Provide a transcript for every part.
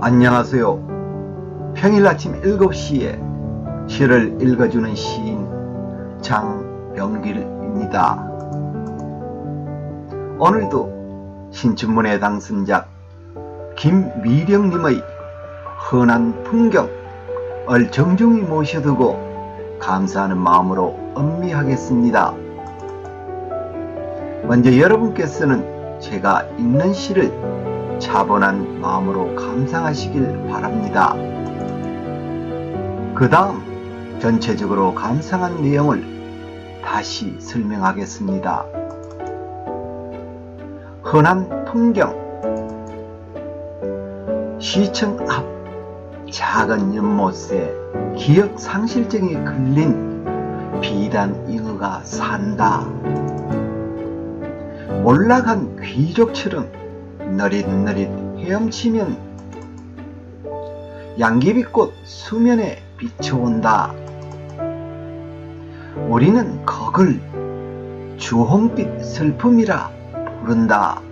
안녕하세요. 평일 아침 7시에 시를 읽어주는 시인 장병길입니다. 오늘도 신춘문예 당선자 김미령님의 흔한 풍경을 정중히 모셔두고 감사하는 마음으로 음미하겠습니다. 먼저 여러분께서는 제가 읽는 시를 차분한 마음으로 감상하시길 바랍니다. 그 다음 전체적으로 감상한 내용을 다시 설명하겠습니다. 흔한 풍경. 시청 앞 작은 연못에 기억 상실증이 걸린 비단 잉어가 산다. 몰락한 귀족처럼 너릿너릿 헤엄치면 양귀비꽃 수면에 비춰온다. 우리는 그걸 주홍빛 슬픔이라 부른다.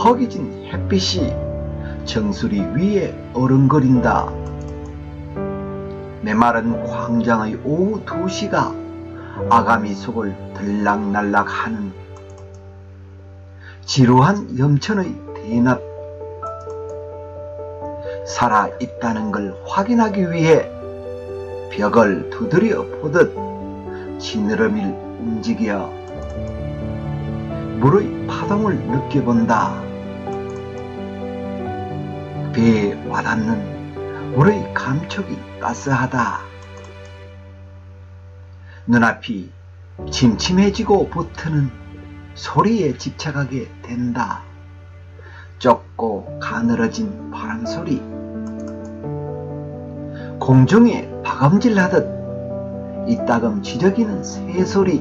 허기진 햇빛이 정수리 위에 어른거린다. 메마른 광장의 오후 2시가 아가미 속을 들락날락하는 지루한 염천의 대낮. 살아있다는 걸 확인하기 위해 벽을 두드려 보듯 지느러미를 움직여 물의 파동을 느껴본다. 배에 와닿는 물의 감촉이 따스하다. 눈앞이 침침해지고 붙는 소리에 집착하게 된다. 좁고 가늘어진 바람소리, 공중에 박음질하듯 이따금 지저귀는 새소리,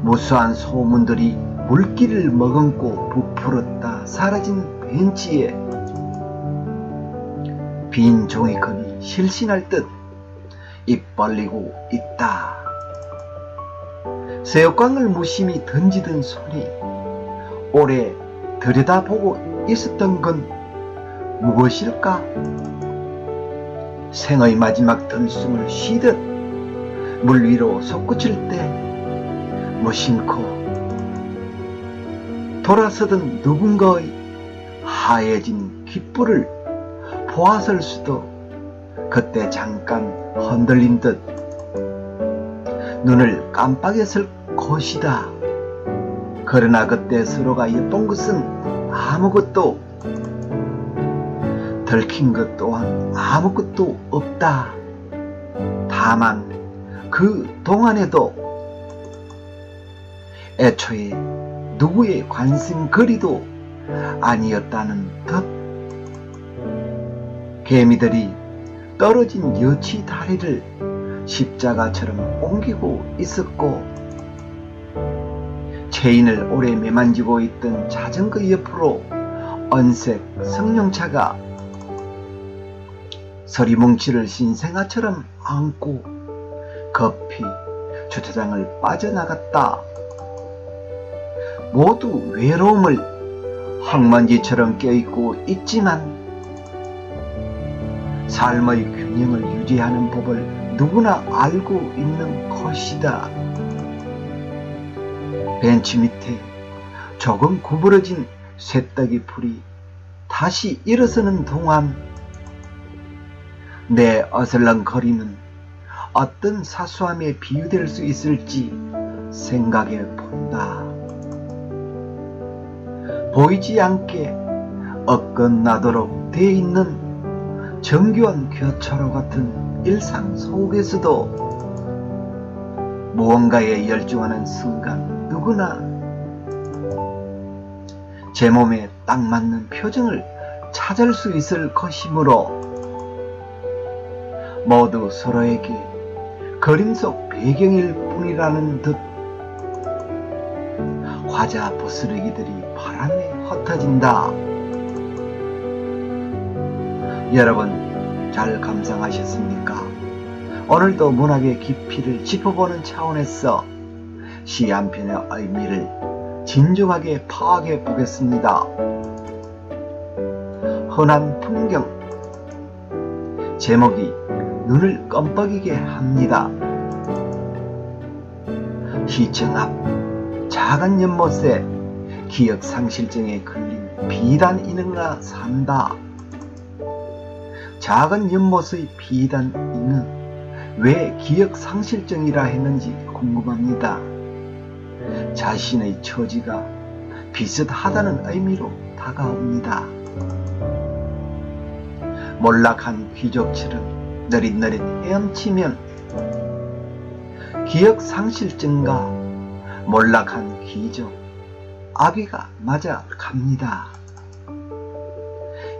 무수한 소문들이 물기를 머금고 부풀었다 사라진 벤치에 빈 종이컵이 실신할 듯 입 벌리고 있다. 새우깡을 무심히 던지던 손이 오래 들여다보고 있었던 건 무엇일까? 생의 마지막 들숨을 쉬듯 물 위로 솟구칠 때 무심코 돌아서던 누군가의 하얘진 귓불을 보았을 수도. 그때 잠깐 흔들린 듯 눈을 깜빡였을 것이다. 그러나 그때 서로가 엿본 것은 아무것도, 들킨 것 또한 아무것도 없다. 다만 그 동안에도 애초에 누구의 관심거리도 아니었다는 듯 개미들이 떨어진 여치 다리를 십자가처럼 옮기고 있었고, 체인을 오래 매만지고 있던 자전거 옆으로 은색 승용차가 서리뭉치를 신생아처럼 안고 급히 주차장을 빠져나갔다. 모두 외로움을 흙먼지처럼 껴입고 있지만 삶의 균형을 유지하는 법을 누구나 알고 있는 것이다. 벤치 밑에 조금 구부러진 쇠떡이 풀이 다시 일어서는 동안 내 어슬렁거림은 어떤 사소함에 비유될 수 있을지 생각해 본다. 보이지 않게 어긋나도록 돼 있는 정교한 교차로 같은 일상 속에서도 무언가에 열중하는 순간 누구나 제 몸에 딱 맞는 표정을 찾을 수 있을 것이므로 모두 서로에게 그림 속 배경일 뿐이라는 듯 화자 부스러기들이 바람에 흩어진다. 여러분 잘 감상하셨습니까? 오늘도 문학의 깊이를 짚어보는 차원에서 시 한 편의 의미를 진중하게 파악해 보겠습니다. 흔한 풍경. 제목이 눈을 껌뻑이게 합니다. 시청 앞 작은 연못에 기억상실증에 걸린 비단 인어가 산다. 작은 연못의 비단 인어, 왜 기억상실증이라 했는지 궁금합니다. 자신의 처지가 비슷하다는 의미로 다가옵니다. 몰락한 귀족처럼 느릿느릿 헤엄치면 기억상실증과 몰락한 귀족, 아귀가 맞아 갑니다.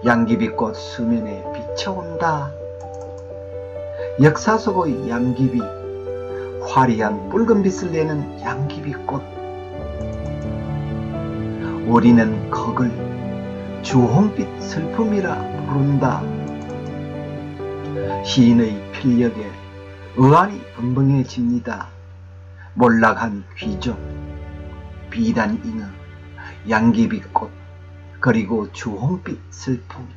양귀비꽃 수면에 비쳐온다. 역사 속의 양귀비, 화려한 붉은빛을 내는 양귀비꽃. 우리는 그걸 주홍빛 슬픔이라 부른다. 시인의 필력에 의안이 벙벙해집니다. 몰락한 귀족, 비단 인어, 양귀비꽃, 그리고 주홍빛 슬픔.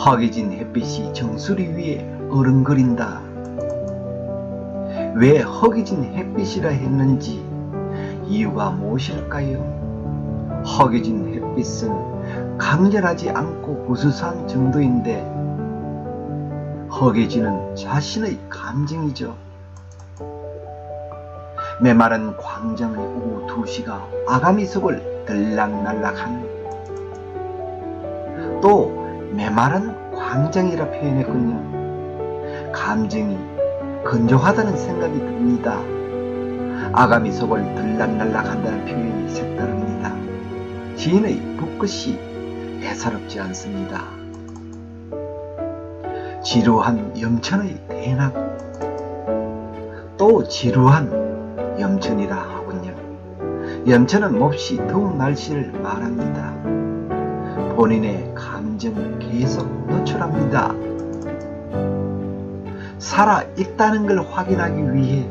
허기진 햇빛이 정수리 위에 어른거린다. 왜 허기진 햇빛이라 했는지 이유가 무엇일까요? 허기진 햇빛은 강렬하지 않고 부스스한 정도인데 허기지는 자신의 감정이죠. 메마른 광장의 오후 2시가 아가미 속을 들락날락한, 또 메마른 광장이라 표현했군요. 감정이 건조하다는 생각이 듭니다. 아가미 속을 들락날락한다는 표현이 색다릅니다. 시인의 붓끝이 예사롭지 않습니다. 지루한 염천의 대낮, 또 지루한 염천이라 하군요. 염천은 몹시 더운 날씨를 말합니다. 본인의 감정을 계속 노출합니다. 살아 있다는 걸 확인하기 위해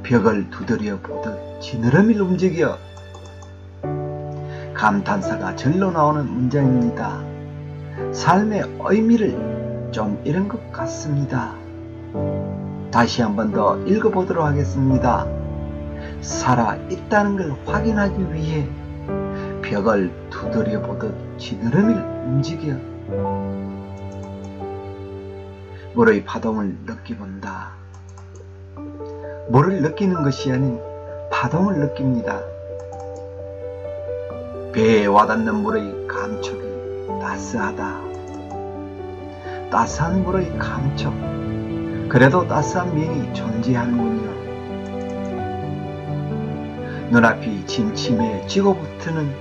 벽을 두드려 보듯 지느러미를 움직여 감탄사가 절로 나오는 문장입니다. 삶의 의미를 좀 잃은 것 같습니다. 다시 한 번 더 읽어보도록 하겠습니다. 살아 있다는 걸 확인하기 위해 벽을 두드려 보듯 지느러미를 움직여 물의 파동을 느껴본다. 물을 느끼는 것이 아닌 파동을 느낍니다. 배에 와닿는 물의 감촉이 따스하다. 따스한 물의 감촉, 그래도 따스한 면이 존재하는군요. 눈앞이 침침해 쥐고붙는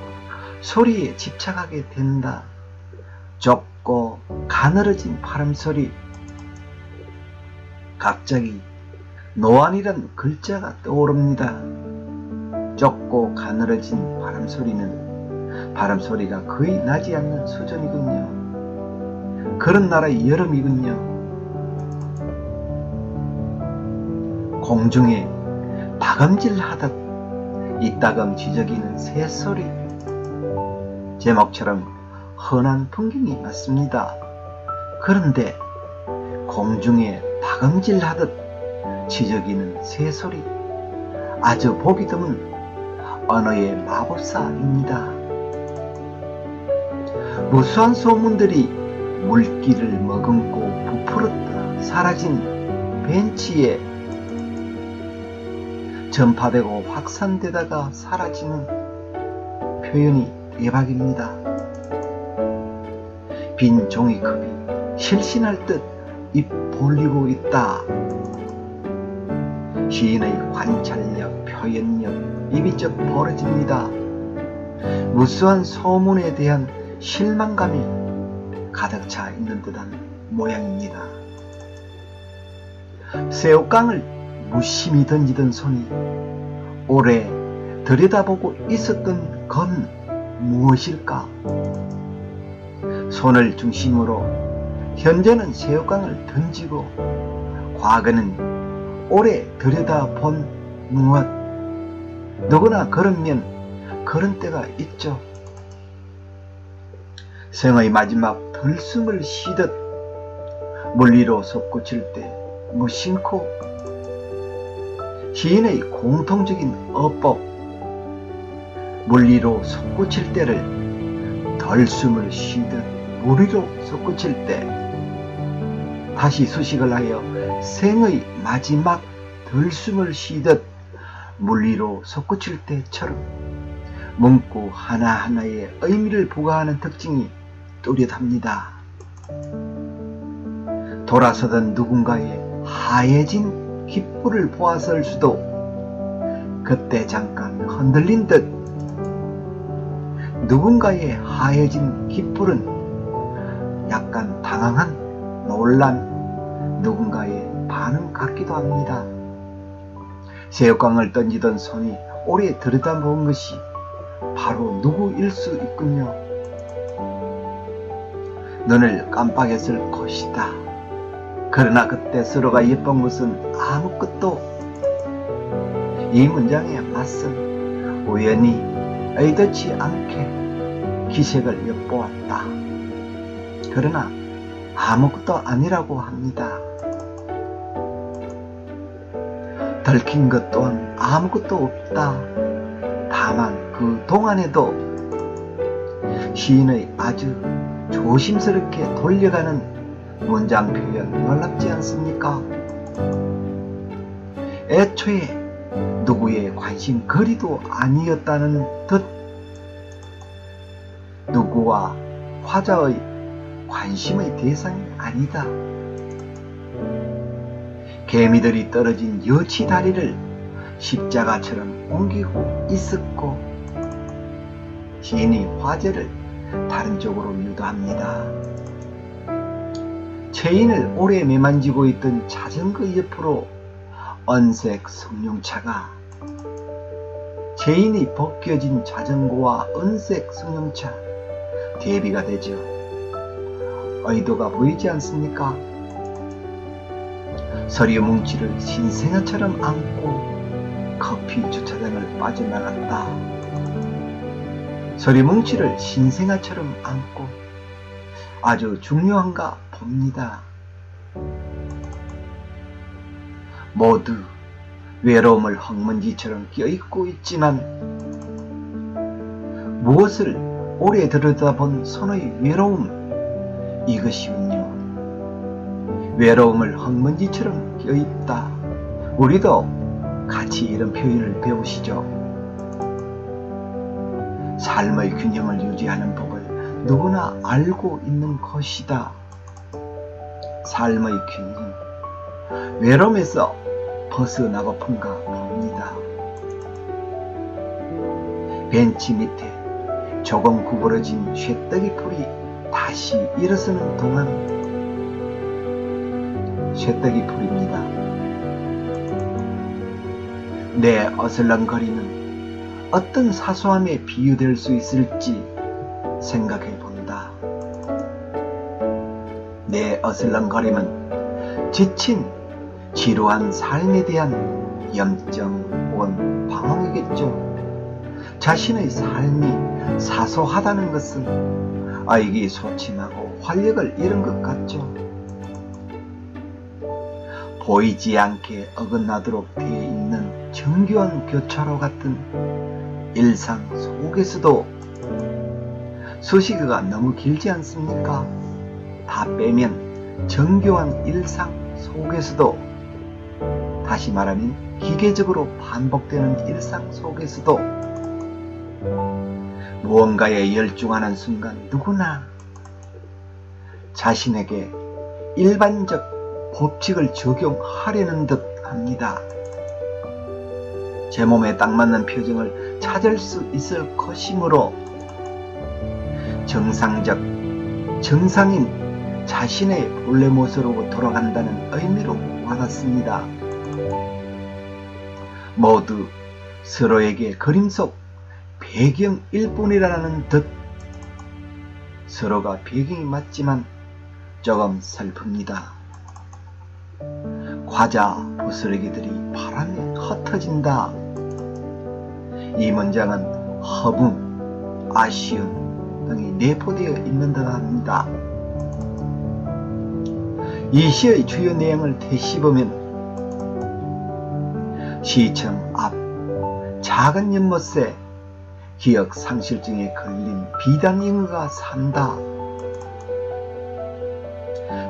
소리에 집착하게 된다. 좁고 가늘어진 바람소리. 갑자기 노안이란 글자가 떠오릅니다. 좁고 가늘어진 바람소리는 바람소리가 거의 나지 않는 수준이군요. 그런 나라의 여름이군요. 공중에 박음질하듯 이따금 지저귀는 새소리. 제목처럼 흔한 풍경이 맞습니다. 그런데 공중에 박음질하듯 지저귀는 새소리, 아주 보기 드문 언어의 마법사입니다. 무수한 소문들이 물기를 머금고 부풀었다 사라진 벤치에 전파되고 확산되다가 사라지는 표현이 대박입니다. 빈 종이컵이 실신할 듯 입 벌리고 있다. 시인의 관찰력, 표현력, 입이 쩍 벌어집니다. 무수한 소문에 대한 실망감이 가득 차 있는 듯한 모양입니다. 새우깡을 무심히 던지던 손이 오래 들여다보고 있었던 건 무엇일까? 손을 중심으로 현재는 새우깡을 던지고 과거는 오래 들여다본 무엇. 누구나 그런 면, 그런 때가 있죠. 생의 마지막 들숨을 쉬듯 물리로 솟구칠 때 무심코 시인의 공통적인 어법 물리로 솟구칠 때를 덜숨을 쉬듯 물리로 솟구칠 때 다시 수식을 하여 생의 마지막 들숨을 쉬듯 물리로 솟구칠 때처럼 문구 하나하나에 의미를 부과하는 특징이 뚜렷합니다. 돌아서던 누군가의 하얘진 깃불을 보았을 수도 그때 잠깐 흔들린 듯 누군가의 하얘진 깃불은 약간 당황한 놀란 누군가의 반응 같기도 합니다. 새우깡을 던지던 손이 오래 들여다본 것이 바로 누구일 수 있군요. 눈을 깜빡했을 것이다. 그러나 그때 서로가 예쁜 것은 아무것도. 이 문장의 맛은 우연히 의도치 않게 기색을 엿보았다. 그러나 아무것도 아니라고 합니다. 들킨 것 또한 아무것도 없다. 다만 그 동안에도 시인의 아주 조심스럽게 돌려가는 문장 표현 놀랍지 않습니까? 애초에 누구의 관심거리도 아니었다는 듯 누구와 화자의 관심의 대상이 아니다. 개미들이 떨어진 여치 다리를 십자가처럼 옮기고 있었고 시인이 화제를 다른 쪽으로 유도합니다. 체인을 오래 매만지고 있던 자전거 옆으로 은색 승용차가 체인이 벗겨진 자전거와 은색 승용차 대비가 되죠. 의도가 보이지 않습니까? 서류 뭉치를 신생아처럼 안고 커피 주차장을 빠져나갔다. 서류 뭉치를 신생아처럼 안고 아주 중요한가 봅니다. 모두 외로움을 흙먼지처럼 껴입고 있지만 무엇을 오래 들여다본 손의 외로움, 이것이군요. 외로움을 흙먼지처럼 껴입다. 우리도 같이 이런 표현을 배우시죠. 삶의 균형을 유지하는 법을 누구나 알고 있는 것이다. 삶의 균형, 외로움에서 벗어나고픈가 봅니다. 벤치 밑에 조금 구부러진 쇠떡이 풀이 다시 일어서는 동안 쇠떡이 풀입니다. 내 어슬렁거림은 어떤 사소함에 비유될 수 있을지 생각해 본다. 내 어슬렁거림은 지친 지루한 삶에 대한 염증 혹은 방황이겠죠. 자신의 삶이 사소하다는 것은 의기소침하고 활력을 잃은 것 같죠. 보이지 않게 어긋나도록 되어 있는 정교한 교차로 같은 일상 속에서도 수식어가 너무 길지 않습니까? 다 빼면 정교한 일상 속에서도, 다시 말하면 기계적으로 반복되는 일상 속에서도 무언가에 열중하는 순간 누구나 자신에게 일반적 법칙을 적용하려는 듯 합니다. 제 몸에 딱 맞는 표정을 찾을 수 있을 것이므로 정상인 자신의 본래 모습으로 돌아간다는 의미로 와닿습니다. 모두 서로에게 그림 속 배경일 뿐이라는 듯 서로가 배경이 맞지만 조금 슬픕니다. 과자 부스러기들이 바람에 흩어진다. 이 문장은 허무, 아쉬움, 등이 내포되어 있는 듯 합니다. 이 시의 주요 내용을 되씹으면 시청 앞 작은 연못에 기억 상실증에 걸린 비단잉어가 산다.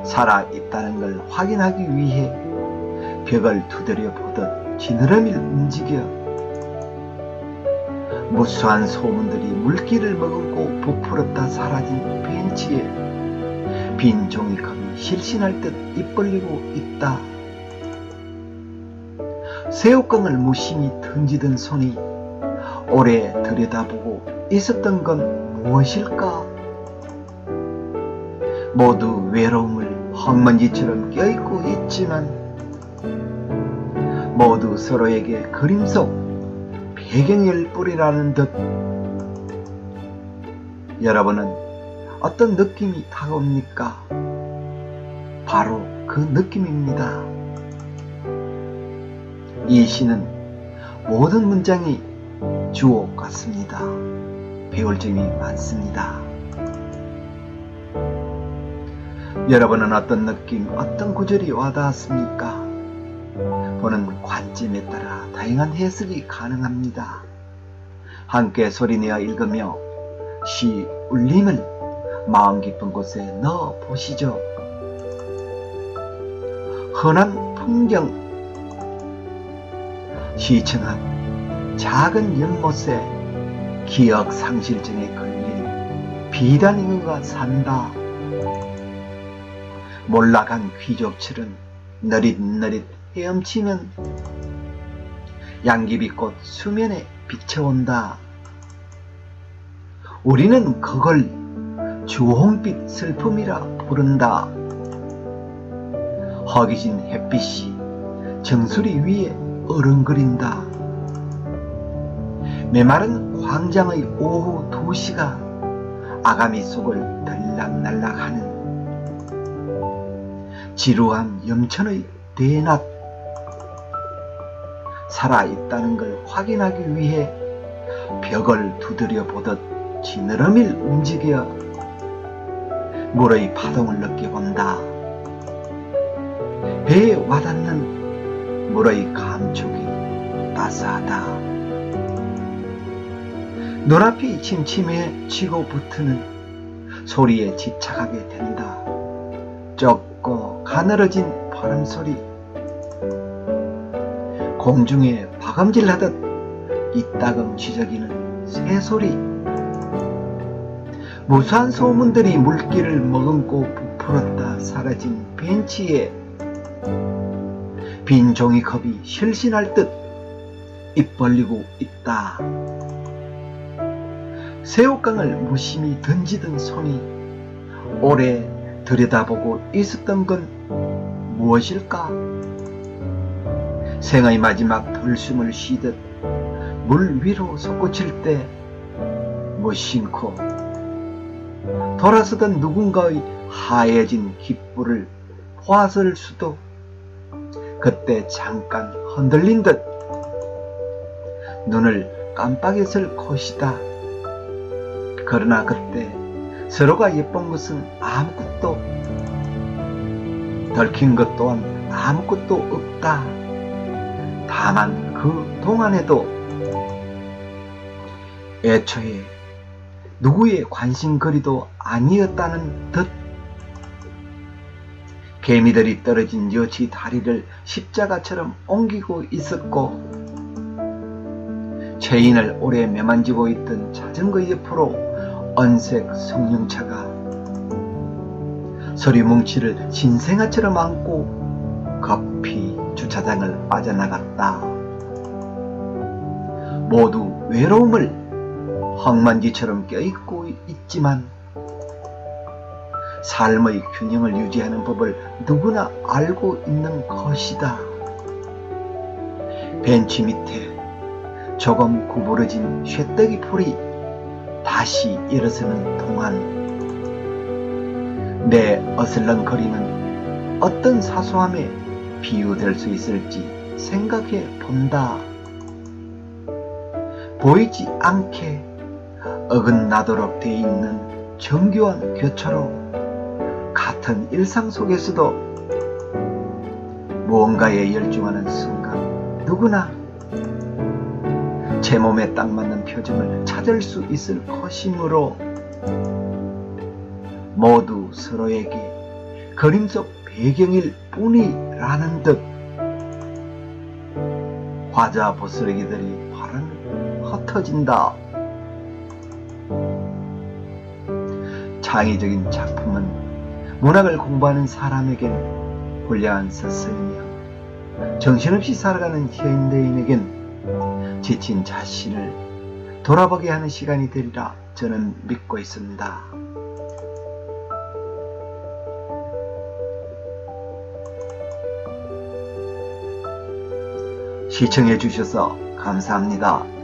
살아있다는 걸 확인하기 위해 벽을 두드려 보듯 지느러미 움직여 무수한 소문들이 물기를 머금고 부풀었다 사라진 벤치에 빈 종이컵이 실신할 듯 입 벌리고 있다. 새우깡을 무심히 던지던 손이 오래 들여다보고 있었던 건 무엇일까? 모두 외로움을 흙먼지처럼 껴입고 있지만 모두 서로에게 그림 속 배경일 뿐이라는 듯. 여러분은 어떤 느낌이 다가옵니까? 바로 그 느낌입니다. 이 시는 모든 문장이 주옥 같습니다. 배울 점이 많습니다. 여러분은 어떤 느낌, 어떤 구절이 와닿았습니까? 보는 관점에 따라 다양한 해석이 가능합니다. 함께 소리내어 읽으며 시 울림을 마음 깊은 곳에 넣어 보시죠. 흔한 풍경. 시청 앞 작은 연못에 기억 상실증에 걸린 비단잉어가 산다. 몰락한 귀족철은 너릿너릿 헤엄치면 양귀비꽃 수면에 비쳐온다. 우리는 그걸 주홍빛 슬픔이라 부른다. 허기진 햇빛이 정수리 위에 어른거린다. 메마른 광장의 오후 2시가 아가미 속을 들락날락하는 지루한 염천의 대낮. 살아있다는 걸 확인하기 위해 벽을 두드려 보듯 지느러미를 움직여 물의 파동을 느껴본다. 배에 와닿는 물의 감촉이 따스하다. 눈앞이 침침해지고 붙는 소리에 집착하게 된다. 좁고 가늘어진 바람소리, 공중에 바감질하듯 이따금 쥐저기는 새소리, 무수한 소문들이 물기를 머금고 부풀었다 사라진 벤치에 빈 종이컵이 실신할 듯 입 벌리고 있다. 새우깡을 무심히 던지던 손이 오래 들여다보고 있었던 건 무엇일까? 생의 마지막 들숨을 쉬듯 물 위로 솟구칠 때 무심코 돌아서던 누군가의 하얘진 깃불을 보았을 수도. 그때 잠깐 흔들린 듯 눈을 깜빡였을 것이다. 그러나 그때 서로가 예쁜 것은 아무것도, 덜킨 것 또한 아무것도 없다. 다만 그 동안에도 애초에 누구의 관심거리도 아니었다는 듯. 개미들이 떨어진 여치 다리를 십자가처럼 옮기고 있었고, 죄인을 오래 매만지고 있던 자전거 옆으로 언색 성룡차가 서리뭉치를 신생아처럼 안고 급히 주차장을 빠져나갔다. 모두 외로움을 흙먼지처럼 껴입고 있지만 삶의 균형을 유지하는 법을 누구나 알고 있는 것이다. 벤치 밑에 조금 구부러진 쇠떡이 풀이 다시 일어서는 동안 내 어슬렁거림은 어떤 사소함에 비유될 수 있을지 생각해 본다. 보이지 않게 어긋나도록 돼 있는 정교한 교차로, 같은 일상 속에서도 무언가에 열중하는 순간 누구나 제 몸에 딱 맞는 표정을 찾을 수 있을 것이므로 모두 서로에게 그림 속 배경일 뿐이라는 듯 화자 보스러기들이 활은 흩어진다. 창의적인 작품은 문학을 공부하는 사람에겐 훌륭한 서서이며 정신없이 살아가는 현대인에겐 지친 자신을 돌아보게 하는 시간이 되리라 저는 믿고 있습니다. 시청해 주셔서 감사합니다.